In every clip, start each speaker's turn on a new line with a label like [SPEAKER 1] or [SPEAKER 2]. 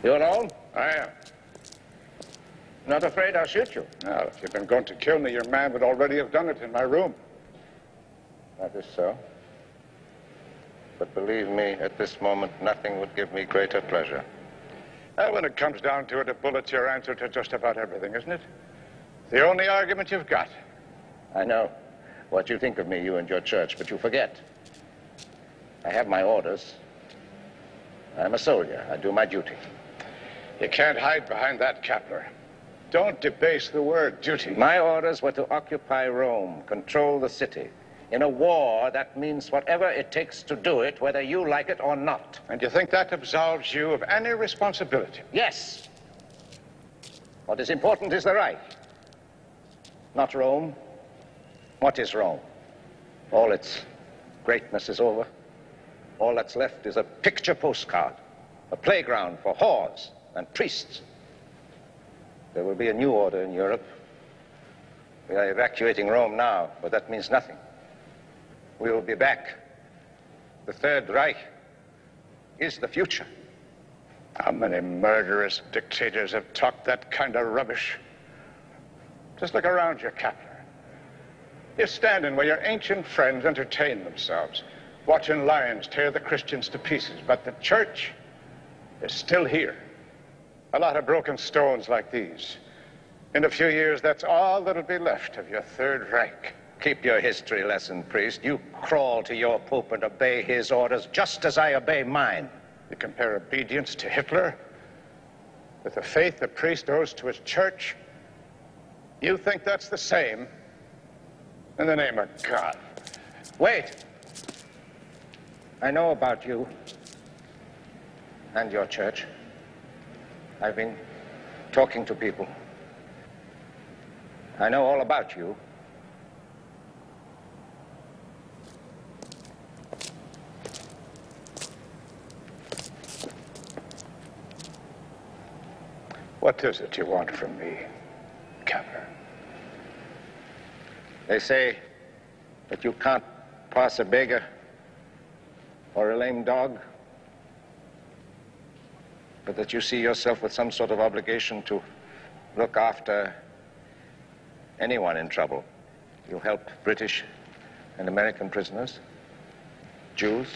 [SPEAKER 1] You alone?
[SPEAKER 2] I am.
[SPEAKER 1] Not afraid I'll shoot you?
[SPEAKER 2] Well, if you'd been going to kill me, your man would already have done it in my room.
[SPEAKER 1] That is so. But believe me, at this moment, nothing would give me greater pleasure.
[SPEAKER 2] Well, when it comes down to it, a bullet's your answer to just about everything, isn't it? The only argument you've got.
[SPEAKER 1] I know what you think of me, you and your church, but you forget. I have my orders. I'm a soldier. I do my duty.
[SPEAKER 2] You can't hide behind that, Kappler. Don't debase the word duty.
[SPEAKER 1] My orders were to occupy Rome, control the city. In a war, that means whatever it takes to do it, whether you like it or not.
[SPEAKER 2] And you think that absolves you of any responsibility?
[SPEAKER 1] Yes. What is important is the Reich, not Rome. What is Rome? All its greatness is over. All that's left is a picture postcard, a playground for whores and priests. There will be a new order in Europe. We are evacuating Rome now, but that means nothing. We will be back. The Third Reich is the future.
[SPEAKER 2] How many murderous dictators have talked that kind of rubbish? Just look around you, Kappler. You're standing where your ancient friends entertain themselves, watching lions tear the Christians to pieces, but the church is still here. A lot of broken stones like these. In a few years, that's all that'll be left of your Third Reich.
[SPEAKER 1] Keep your history lesson, priest. You crawl to your pope and obey his orders just as I obey mine.
[SPEAKER 2] You compare obedience to Hitler with the faith the priest owes to his church? You think that's the same? In the name of God.
[SPEAKER 1] Wait. I know about you and your church. I've been talking to people. I know all about you.
[SPEAKER 2] What is it you want from me, Kappler?
[SPEAKER 1] They say that you can't pass a beggar or a lame dog, but that you see yourself with some sort of obligation to look after anyone in trouble. You help British and American prisoners, Jews,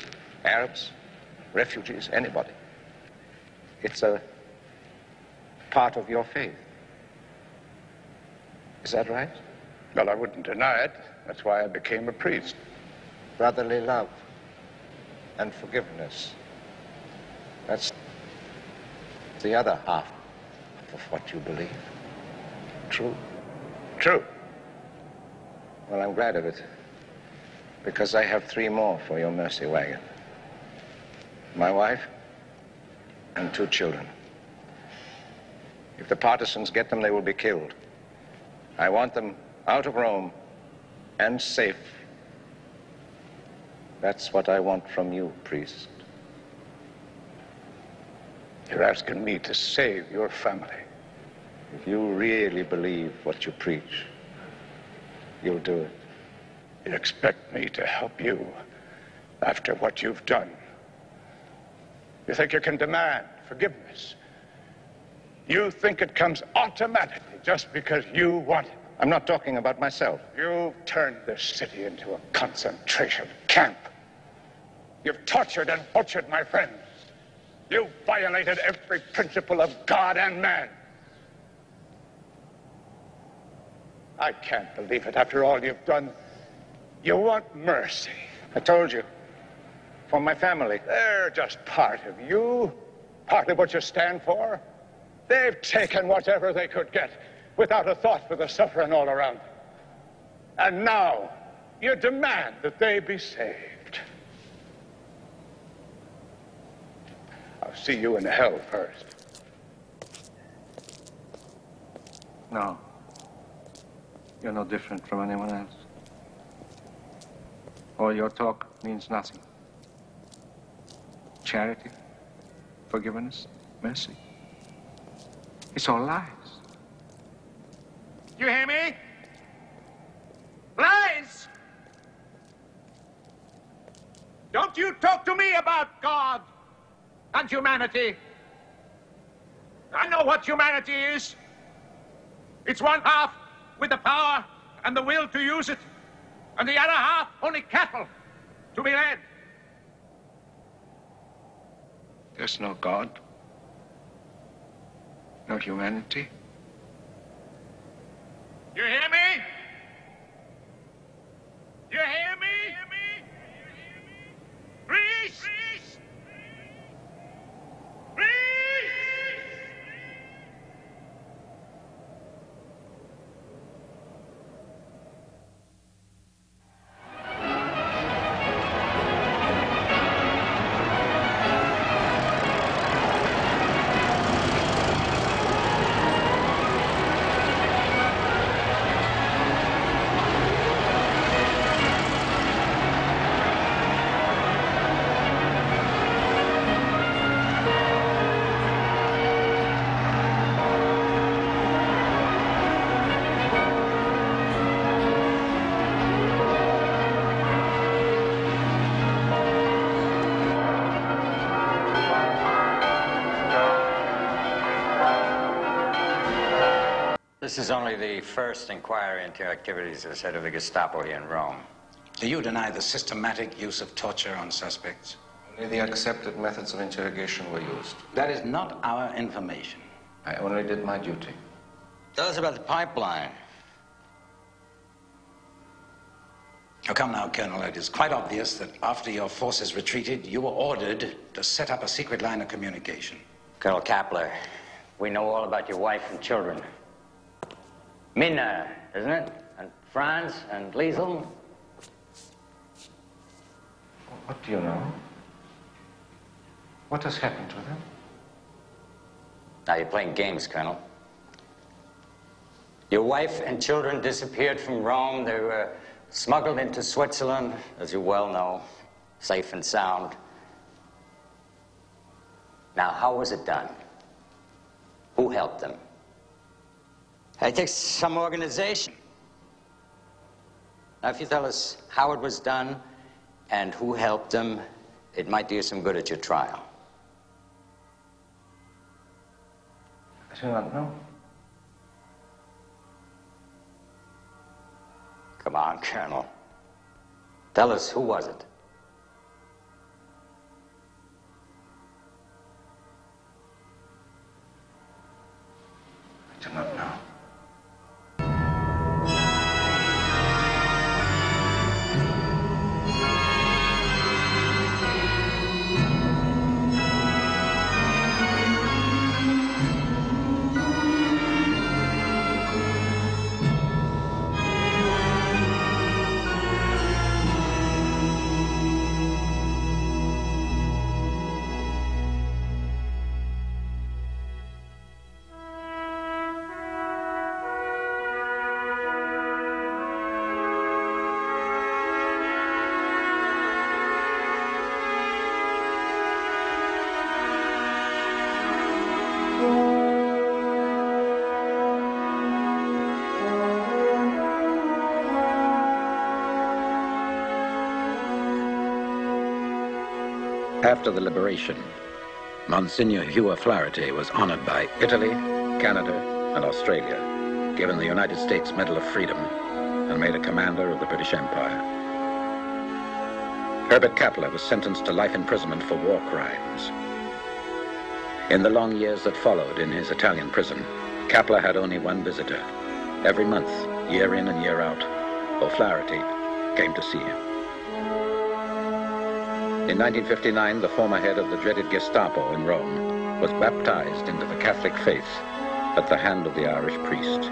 [SPEAKER 1] Arabs, refugees, anybody. It's a part of your faith. Is that right?
[SPEAKER 2] Well, I wouldn't deny it. That's why I became a priest.
[SPEAKER 1] Brotherly love and forgiveness. That's the other half of what you believe. True?
[SPEAKER 2] True.
[SPEAKER 1] Well, I'm glad of it, because I have 3 more for your mercy wagon. My wife and 2 children. If the partisans get them, they will be killed. I want them out of Rome and safe. That's what I want from you, priest.
[SPEAKER 2] You're asking me to save your family.
[SPEAKER 1] If you really believe what you preach, you'll do it.
[SPEAKER 2] You expect me to help you after what you've done. You think you can demand forgiveness. You think it comes automatically just because you want it.
[SPEAKER 1] I'm not talking about myself.
[SPEAKER 2] You've turned this city into a concentration camp. You've tortured and butchered my friends. You've violated every principle of God and man. I can't believe it after all you've done. You want mercy.
[SPEAKER 1] I told you. For my family.
[SPEAKER 2] They're just part of you, part of what you stand for. They've taken whatever they could get without a thought for the suffering all around them. And now you demand that they be saved. I'll see you in hell first.
[SPEAKER 1] No. You're no different from anyone else. All your talk means nothing. Charity, forgiveness, mercy. It's all lies. You hear me? Lies! Don't you talk to me about God and humanity.
[SPEAKER 3] I know what humanity is. It's one half with the power and the will to use it, and the other half only cattle to be led.
[SPEAKER 2] There's no God, no humanity.
[SPEAKER 3] You hear me? You hear me? Please!
[SPEAKER 4] This is only the first inquiry into activities as head of the Gestapo here in Rome.
[SPEAKER 5] Do you deny the systematic use of torture on suspects?
[SPEAKER 6] Only the accepted methods of interrogation were used.
[SPEAKER 5] That is not our information.
[SPEAKER 6] I only did my duty.
[SPEAKER 4] Tell us about the pipeline.
[SPEAKER 5] Oh, come now, Colonel. It is quite obvious that after your forces retreated, you were ordered to set up a secret line of communication.
[SPEAKER 4] Colonel Kappler, we know all about your wife and children. Minna, isn't it? And Franz and Liesel.
[SPEAKER 6] What do you know? What has happened to them?
[SPEAKER 4] Now you're playing games, Colonel. Your wife and children disappeared from Rome. They were smuggled into Switzerland, as you well know, safe and sound. Now, how was it done? Who helped them? It takes some organization. Now, if you tell us how it was done and who helped them, it might do you some good at your trial.
[SPEAKER 6] I do not know.
[SPEAKER 4] Come on, Colonel. Tell us, who was it?
[SPEAKER 6] I do not know.
[SPEAKER 7] After the liberation, Monsignor Hugh O'Flaherty was honored by Italy, Canada, and Australia, given the United States Medal of Freedom, and made a commander of the British Empire. Herbertom Kapplerom was sentenced to life imprisonment for war crimes. In the long years that followed in his Italian prison, Kapplerom had only one visitor. Every month, year in and year out, O'Flaherty came to see him. In 1959, the former head of the dreaded Gestapo in Rome was baptized into the Catholic faith at the hand of the Irish priest.